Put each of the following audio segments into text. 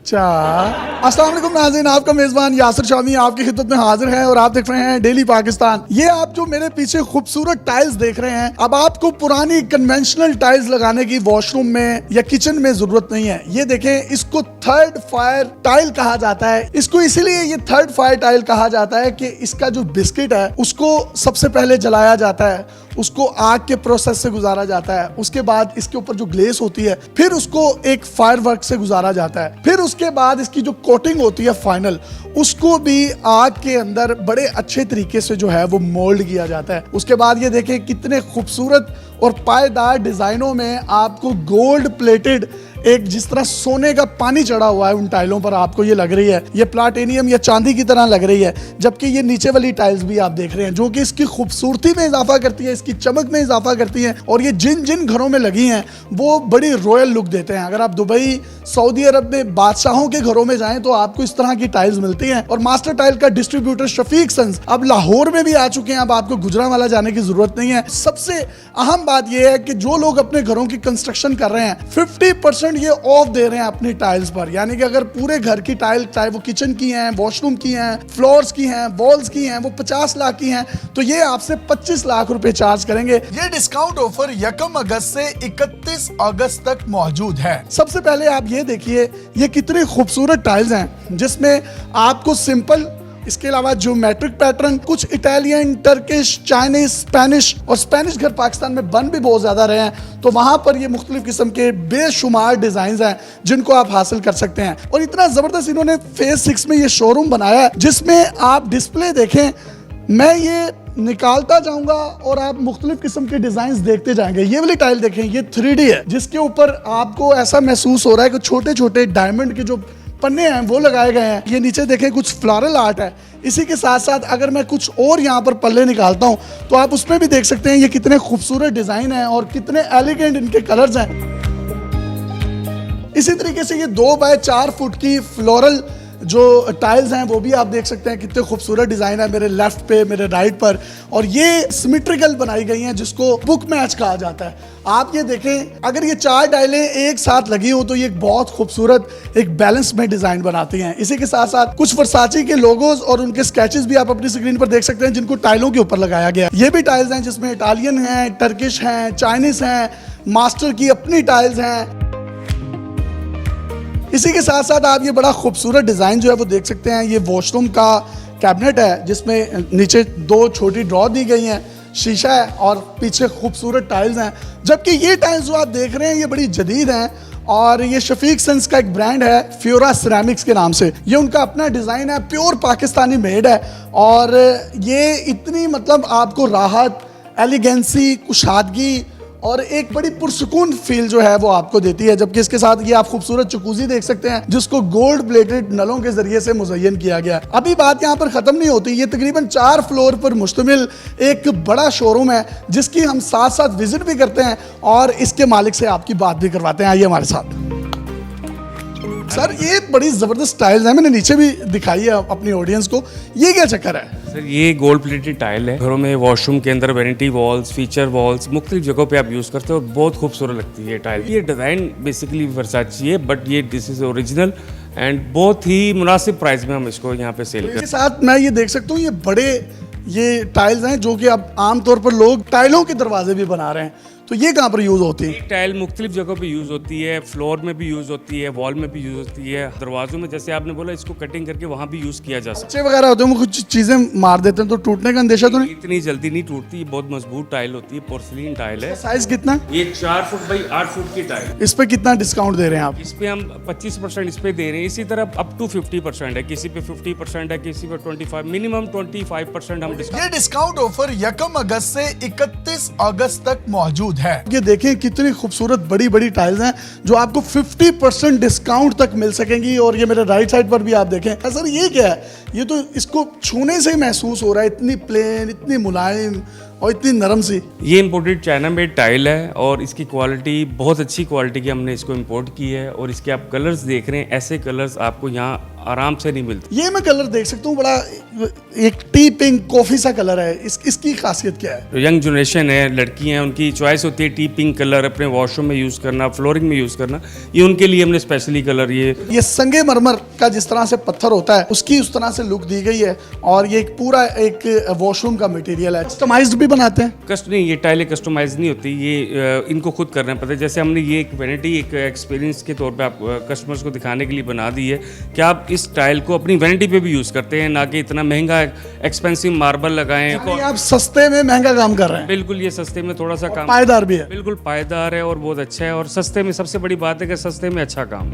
अच्छा, अस्सलाम वालेकुम नाज़रीन, आपका मेज़बान यासिर शामी आपकी खिदमत में हाजिर है और आप देख रहे हैं डेली पाकिस्तान। ये आप जो मेरे पीछे खूबसूरत टाइल्स देख रहे हैं, अब आपको पुरानी कन्वेंशनल टाइल्स लगाने की वॉशरूम में या किचन में जरूरत नहीं है। ये देखें, इसको थर्ड फायर टाइल कहा जाता है। इसको इसीलिए ये थर्ड फायर टाइल कहा जाता है कि इसका जो बिस्किट है उसको सबसे पहले जलाया जाता है, उसको आग के प्रोसेस से गुजारा जाता है, उसके बाद इसके ऊपर जो ग्लेस होती है फिर उसको एक फायरवर्क से गुजारा जाता है, फिर उसके बाद इसकी जो कोटिंग होती है फाइनल, उसको भी आग के अंदर बड़े अच्छे तरीके से जो है वो मोल्ड किया जाता है। उसके बाद ये देखें कितने खूबसूरत और पायदार डिजाइनों में आपको गोल्ड प्लेटेड एक जिस तरह सोने का पानी चढ़ा हुआ है उन टाइलों पर आपको ये लग रही है, ये प्लाटिनियम या चांदी की तरह लग रही है। जबकि ये नीचे वाली टाइल्स भी आप देख रहे हैं जो कि इसकी खूबसूरती में इजाफा करती है, इसकी चमक में इजाफा करती है, और ये जिन जिन घरों में लगी हैं वो बड़ी रॉयल लुक देते हैं। अगर आप दुबई, सऊदी अरब में बादशाहों के घरों में जाएं तो आपको इस तरह की टाइल्स मिलती हैं। और मास्टर टाइल का डिस्ट्रीब्यूटर शफीक सन्स अब लाहौर में भी आ चुके हैं, अब आपको गुजरांवाला जाने की जरूरत नहीं है। सबसे अहम बात यह है कि जो लोग अपने घरों की कंस्ट्रक्शन कर रहे हैं 50% ये ऑफ दे रहे हैं अपनी टाइल्स पर, यानी कि अगर पूरे घर की टाइल, चाहे वो किचन की हैं, वॉशरूम की हैं, फ्लोर्स की हैं, वॉल्स की हैं, वो 50 लाख की हैं, तो ये आपसे 25 लाख रुपए चार्ज करेंगे। ये डिस्काउंट ऑफर 1 अगस्त से 31 अगस्त तक मौजूद है। सबसे पहले आप ये देखिए ये कितनी खूबसूरत टाइल्स हैं जिसमें आपको सिंपल, इसके अलावा ज्योमेट्रिक पैटर्न, कुछ इटालियन, टर्किश, चाइनीज, स्पेनिश, और स्पेनिश घर पाकिस्तान में बन भी बहुत ज्यादा रहे हैं, तो वहां पर ये मुख्तलिफ किस्म के बेशुमार डिजाइन हैं जिनको आप हासिल कर सकते हैं। और इतना जबरदस्त इन्होंने फेज 6 में ये शोरूम बनाया है जिसमें आप डिस्प्ले देखें, मैं ये निकालता जाऊंगा और आप मुख्तलिफ किस्म के डिजाइन देखते जाएंगे। ये वाली टाइल देखें, ये 3D है जिसके ऊपर आपको ऐसा महसूस हो रहा है कि छोटे छोटे डायमंड के जो पन्ने हैं वो लगाए गए हैं। ये नीचे देखें कुछ फ्लोरल आर्ट है। इसी के साथ साथ अगर मैं कुछ और यहाँ पर पल्ले निकालता हूँ तो आप उसमें भी देख सकते हैं ये कितने खूबसूरत डिजाइन हैं और कितने एलिगेंट इनके कलर्स हैं। इसी तरीके से ये 2 बाय 4 फुट की फ्लोरल जो टाइल्स हैं वो भी आप देख सकते हैं कितने खूबसूरत डिजाइन है, मेरे लेफ्ट पे, मेरे राइट पर, और ये सिमेट्रिकल बनाई गई हैं जिसको बुक मैच कहा जाता है। आप ये देखें, अगर ये 4 टाइलें एक साथ लगी हो तो ये एक बहुत खूबसूरत एक बैलेंस में डिजाइन बनाती हैं। इसी के साथ साथ कुछ वर्साची के लोगोज और उनके स्केचेस भी आप अपनी स्क्रीन पर देख सकते हैं जिनको टाइलों के ऊपर लगाया गया। ये भी टाइल्स हैं जिसमें इटालियन हैं, टर्किश हैं, चाइनीज हैं, मास्टर की अपनी टाइल्स हैं। इसी के साथ साथ आप ये बड़ा खूबसूरत डिजाइन जो है वो देख सकते हैं। ये वॉशरूम का कैबिनेट है जिसमें नीचे 2 छोटी ड्रॉ दी गई हैं, शीशा है और पीछे खूबसूरत टाइल्स हैं। जबकि ये टाइल्स जो आप देख रहे हैं ये बड़ी जदीद हैं और ये शफीक सन्स का एक ब्रांड है फ्योरा सिरेमिक्स के नाम से। ये उनका अपना डिज़ाइन है, प्योर पाकिस्तानी मेड है, और ये इतनी मतलब आपको राहत, एलिगेंसी, कुशादगी और एक बड़ी पुरसुकून फील जो है वो आपको देती है। जबकि इसके साथ ये आप खूबसूरत जकूज़ी देख सकते हैं जिसको गोल्ड प्लेटेड नलों के जरिए से मुज़य्यन किया गया। अभी बात यहाँ पर ख़त्म नहीं होती, ये तकरीबन 4 फ्लोर पर मुश्तमिल एक बड़ा शोरूम है जिसकी हम साथ साथ विजिट भी करते हैं और इसके मालिक से आपकी बात भी करवाते हैं। आइए हमारे साथ। सर ये बड़ी ज़बरदस्त टाइल्स है, मैंने नीचे भी दिखाई है अपनी ऑडियंस को, ये क्या चक्कर है? सर ये गोल्ड प्लेटेड टाइल है, घरों में वॉशरूम के अंदर वैनिटी वॉल्स, फीचर वॉल्स, मुख्तलिफ जगहों पे आप यूज़ करते हो, बहुत खूबसूरत लगती है टाइल। ये डिज़ाइन बेसिकली वर्साची है बट ये दिस इज़ ओरिजिनल एंड बहुत ही मुनासिब प्राइस में हम इसको यहाँ पे सेल करते हैं। इसके साथ मैं ये देख सकता हूँ ये बड़े ये टाइल्स हैं जो कि अब आमतौर पर लोग टाइलों के दरवाजे भी बना रहे हैं, तो ये कहाँ पर यूज होती है? टाइल मुख्तलिफ जगहों पे यूज होती है, फ्लोर में भी यूज होती है, वॉल में भी यूज होती है, दरवाजों में जैसे आपने बोला इसको कटिंग करके वहाँ भी यूज किया जा सकता है। बच्चे वगैरह होते हैं वो कुछ चीजें मार देते हैं तो टूटने का अंदेशा तो नहीं? इतनी जल्दी नहीं टूटती, बहुत मजबूत टाइल होती है, पोर्सिलीन टाइल है। साइज कितना? ये 4 फुट बाई 8 फुट की टाइल। इस पे कितना डिस्काउंट दे रहे हैं आप? इस पे हम 25% इस पे दे रहे हैं। इसी तरह अप टू 50% है, किसी पे 50% है, किसी पे 25, मिनिमम 25% हम डिस्काउंट। ये डिस्काउंट ऑफर 1 अगस्त से 31 अगस्त तक मौजूद है। ये देखें कितनी खूबसूरत बड़ी बड़ी टाइल्स हैं जो आपको 50% डिस्काउंट तक मिल सकेंगी। और ये मेरे राइट साइड पर भी आप देखें। सर ये क्या है? ये तो इसको छूने से ही महसूस हो रहा है, इतनी प्लेन, इतनी मुलायम और इतनी नरम सी। ये इम्पोर्टेड चाइना मेड टाइल है और इसकी क्वालिटी बहुत अच्छी क्वालिटी की हमने इसको इम्पोर्ट की है। और इसके आप कलर्स देख रहे हैं, ऐसे कलर्स आपको यहाँ आराम से नहीं मिलती। ये मैं कलर देख सकता हूँ, बड़ा एक टी पिंक कॉफी सा कलर है, इसकी खासियत क्या है? यंग जनरेशन है, लड़कियां हैं, उनकी चॉइस होती है टी पिंक कलर अपने वॉशरूम में यूज़ करना, फ्लोरिंग में यूज़ करना। ये उनके लिए हमने स्पेशली कलर ये संगे मरमर का जिस तरह से पत्थर होता है उसकी उस तरह से लुक दी गई है, और ये एक पूरा एक वॉशरूम का मटेरियल है। कस्टमाइज्ड भी बनाते हैं? नहीं, ये टाइलें कस्टमाइज नहीं होती, ये इनको खुद करना पड़ता है। जैसे हमने ये एक वैनिटी एक एक्सपीरियंस के तौर पे आप कस्टमर्स को दिखाने के लिए बना दी है कि आप इस टाइल को अपनी वैनिटी पे भी यूज़ करते हैं, ना कि इतना महंगा एक्सपेंसिव मार्बल लगाएं। यानी आप सस्ते में महंगा काम कर रहे हैं। बिल्कुल, ये सस्ते में थोड़ा सा काम, पायदार भी है। बिल्कुल पायदार है और बहुत अच्छा है, और सस्ते में सबसे बड़ी बात है कि सस्ते में अच्छा काम।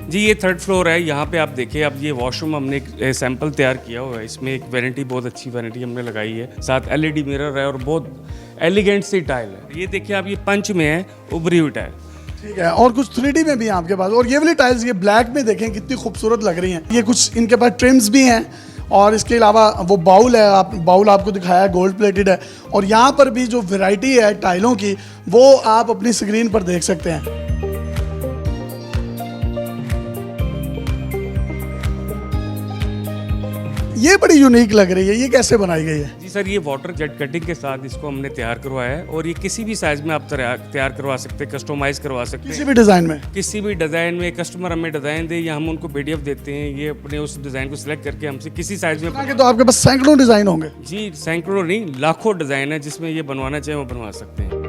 जी, ये 3rd फ्लोर है। यहाँ पे आप देखिए, अब ये वॉशरूम हमने एक सैंपल तैयार किया हुआ है। इसमें एक वैनिटी, बहुत अच्छी वैनिटी हमने लगाई है, साथ LED मिरर है और बहुत एलिगेंट सी टाइल है। ये देखिए आप, ये पंच में है, उभरी हुई टाइल। ठीक है, और कुछ 3D में भी है आपके पास। और ये वाली टाइल्स, ये ब्लैक में देखें कितनी खूबसूरत लग रही हैं। ये कुछ इनके पास ट्रिम्स भी हैं, और इसके अलावा वो बाउल है, बाउल आपको दिखाया है, गोल्ड प्लेटेड है। और यहाँ पर भी जो वैरायटी है टाइलों की, वो आप अपनी स्क्रीन पर देख सकते हैं। ये बड़ी यूनिक लग रही है, ये कैसे बनाई गई है? जी सर, ये वाटर जेट कटिंग के साथ इसको हमने तैयार करवाया है, और ये किसी भी साइज में आप तैयार करवा सकते हैं, कस्टमाइज करवा सकते हैं, किसी भी डिजाइन में। किसी भी डिज़ाइन में। कस्टमर हमें डिज़ाइन दे या हम उनको PDF देते हैं, ये अपने उस डिज़ाइन को सिलेक्ट करके हमसे किसी साइज में। तो आपके पास सैकड़ों डिजाइन होंगे? जी, सैकड़ों नहीं, लाखों डिज़ाइन है, जिसमें ये बनवाना चाहे वो बनवा सकते हैं।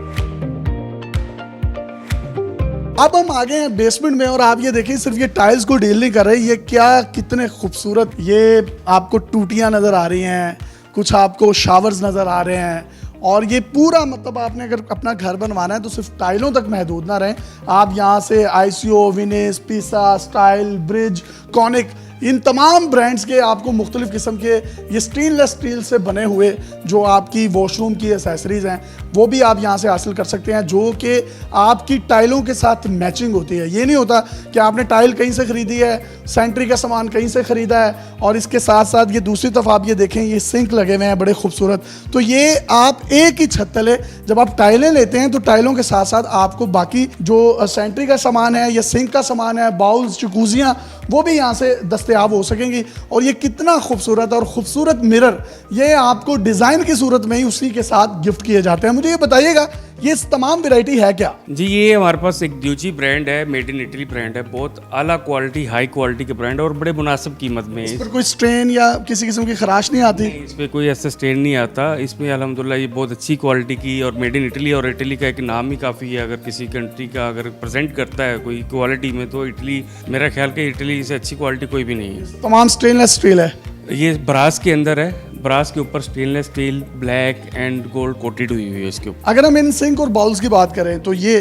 अब हम आ गए हैं बेसमेंट में, और आप ये देखिए, सिर्फ ये टाइल्स को डील नहीं कर रहे, ये क्या कितने खूबसूरत, ये आपको टूटियां नज़र आ रही हैं, कुछ आपको शावर्स नज़र आ रहे हैं। और ये पूरा, मतलब आपने अगर अपना घर बनवाना है तो सिर्फ टाइलों तक महदूद ना रहें, आप यहाँ से ICO, विनिस, पीसा, स्टाइल, ब्रिज, कॉनिक, इन तमाम ब्रांड्स के आपको मुख्तलिफ किस्म के ये स्टेनलेस स्टील से बने हुए जो आपकी वॉशरूम की एसेसरीज हैं, वो भी आप यहाँ से हासिल कर सकते हैं, जो कि आपकी टाइलों के साथ मैचिंग होती है। ये नहीं होता कि आपने टाइल कहीं से ख़रीदी है, सैनिटरी का सामान कहीं से ख़रीदा है, और इसके साथ साथ ये दूसरी तरफ आप ये देखें, ये सिंक लगे हुए हैं बड़े खूबसूरत। तो ये आप एक ही छत तले जब आप टाइलें लेते हैं तो टाइलों के साथ साथ आपको बाकी जो सैनिटरी का सामान है या सिंक का सामान है, बाउल्स, जकूजियाँ, वो भी यहाँ से दस्तयाब हो सकेंगी। और ये कितना खूबसूरत और ख़ूबसूरत मिरर, ये आपको डिज़ाइन की सूरत में ही उसी के साथ गिफ्ट किए जाते हैं। मुझे ये बताइएगा, ये तमाम वैरायटी है क्या? जी, ये हमारे पास एक ड्यूची ब्रांड है, मेड इन इटली ब्रांड है, बहुत आला क्वालिटी, हाई क्वालिटी के ब्रांड, और बड़े मुनासिब कीमत में। इस पर कोई स्ट्रेन या किसी किस्म की खराश नहीं आती? इस पर कोई ऐसा स्ट्रेन नहीं आता। इसमें अल्हम्दुलिल्लाह ये बहुत अच्छी क्वालिटी की, और मेड इन इटली, और इटली का एक नाम ही काफ़ी है। अगर किसी कंट्री का अगर प्रेजेंट करता है कोई क्वालिटी में, तो इटली, मेरा ख्याल कि इटली से अच्छी क्वालिटी कोई भी नहीं है। तमाम स्टेनलेस स्टील है। ये ब्रास के अंदर है, ब्रास के ऊपर stainless steel black and gold coated हुई हुई है इसके ऊपर। अगर हम इन सिंक और बाउल्स की बात करें तो ये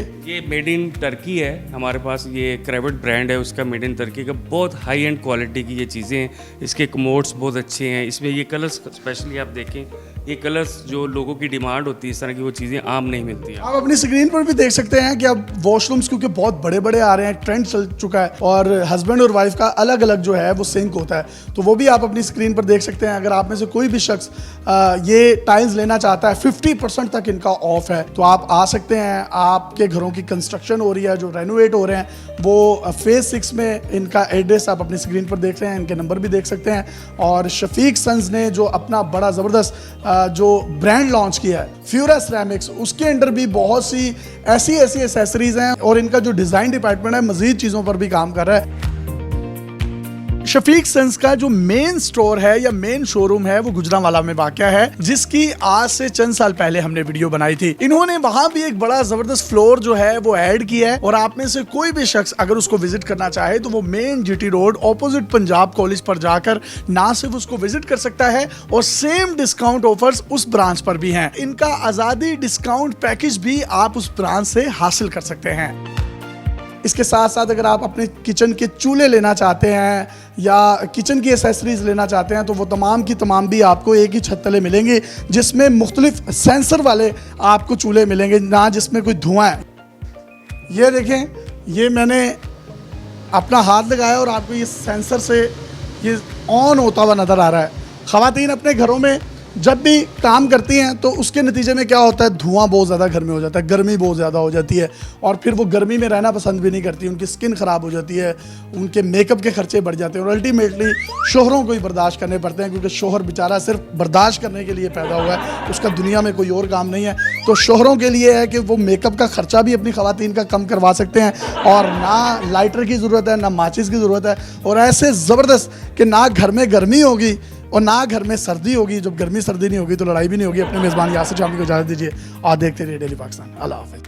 मेड इन टर्की है हमारे पास। ये क्रेविट ब्रांड है उसका, मेड इन टर्की का, बहुत हाई एंड क्वालिटी की ये चीज़ें हैं। इसके कमोड्स बहुत अच्छे हैं। इसमें ये कलर्स स्पेशली आप देखें, ये कलर्स जो लोगों की डिमांड होती है, इस तरह की वो चीज़ें आम नहीं मिलती है। आप अपनी स्क्रीन पर भी देख सकते हैं कि अब वॉशरूम्स क्योंकि बहुत बड़े बड़े आ रहे हैं, ट्रेंड चल चुका है, और हस्बैंड और वाइफ का अलग अलग जो है वो सिंक होता है, तो वो भी आप अपनी स्क्रीन पर देख सकते हैं। अगर आप में से कोई भी शख्स ये टाइल्स लेना चाहता है, 50% तक इनका ऑफ है, तो आप आ सकते हैं। आपके घरों की कंस्ट्रक्शन हो रही है, जो रेनोवेट हो रहे हैं, वो फेज 6 में इनका एड्रेस आप अपनी स्क्रीन पर देख रहे हैं, इनके नंबर भी देख सकते हैं। और शफीक सन्स ने जो अपना बड़ा ज़बरदस्त जो ब्रांड लॉन्च किया है, फ्यूरा सिरेमिक्स, उसके अंडर भी बहुत सी ऐसी एसेसरीज हैं, और इनका जो डिज़ाइन डिपार्टमेंट है मज़ीद चीज़ों पर भी काम कर रहा है। शफीक सन्स का जो मेन स्टोर है या मेन शोरूम है वो गुजरांवाला में वाक़या है, जिसकी आज से चंद साल पहले हमने वीडियो बनाई थी। इन्होंने वहां भी एक बड़ा जबरदस्त फ्लोर जो है वो ऐड किया है, और आप में से कोई भी शख्स अगर उसको विजिट करना चाहे तो वो main GT road opposite Punjab college पर जाकर ना सिर्फ उसको विजिट कर सकता है, और सेम डिस्काउंट ऑफर्स उस ब्रांच पर भी हैं। इनका आज़ादी डिस्काउंट पैकेज भी आप उस ब्रांच से हासिल कर सकते हैं। इसके साथ साथ अगर आप अपने किचन के चूल्हे लेना चाहते हैं या किचन की एसेसरीज लेना चाहते हैं, तो वो तमाम की तमाम भी आपको एक ही छत तले मिलेंगे, जिसमें मुख्तलिफ सेंसर वाले आपको चूल्हे मिलेंगे, ना जिसमें कोई धुआं है। ये देखें, ये मैंने अपना हाथ लगाया और आपको ये सेंसर से ये ऑन होता हुआ नज़र आ रहा है। ख़वातीन अपने घरों में जब भी काम करती हैं तो उसके नतीजे में क्या होता है, धुआं बहुत ज़्यादा घर में हो जाता है, गर्मी बहुत ज़्यादा हो जाती है और फिर वो गर्मी में रहना पसंद भी नहीं करती, उनकी स्किन ख़राब हो जाती है, उनके मेकअप के खर्चे बढ़ जाते हैं और अल्टीमेटली शोहरों को ही बर्दाश्त करने पड़ते हैं, क्योंकि शोहर बेचारा सिर्फ बर्दाश्त करने के लिए पैदा हुआ है, उसका दुनिया में कोई और काम नहीं है। तो शोहरों के लिए है कि वो मेकअप का खर्चा भी अपनी ख़वातीन का कम करवा सकते हैं और ना लाइटर की ज़रूरत है, ना माचिस की ज़रूरत है, और ऐसे ज़बरदस्त कि ना घर में गर्मी होगी और ना घर में सर्दी होगी। जब गर्मी सर्दी नहीं होगी तो लड़ाई भी नहीं होगी। अपने मेज़बान यासिर शामी को इजाज़त दीजिए और देखते रहिए डेली पाकिस्तान। अल्लाह हाफ़िज़।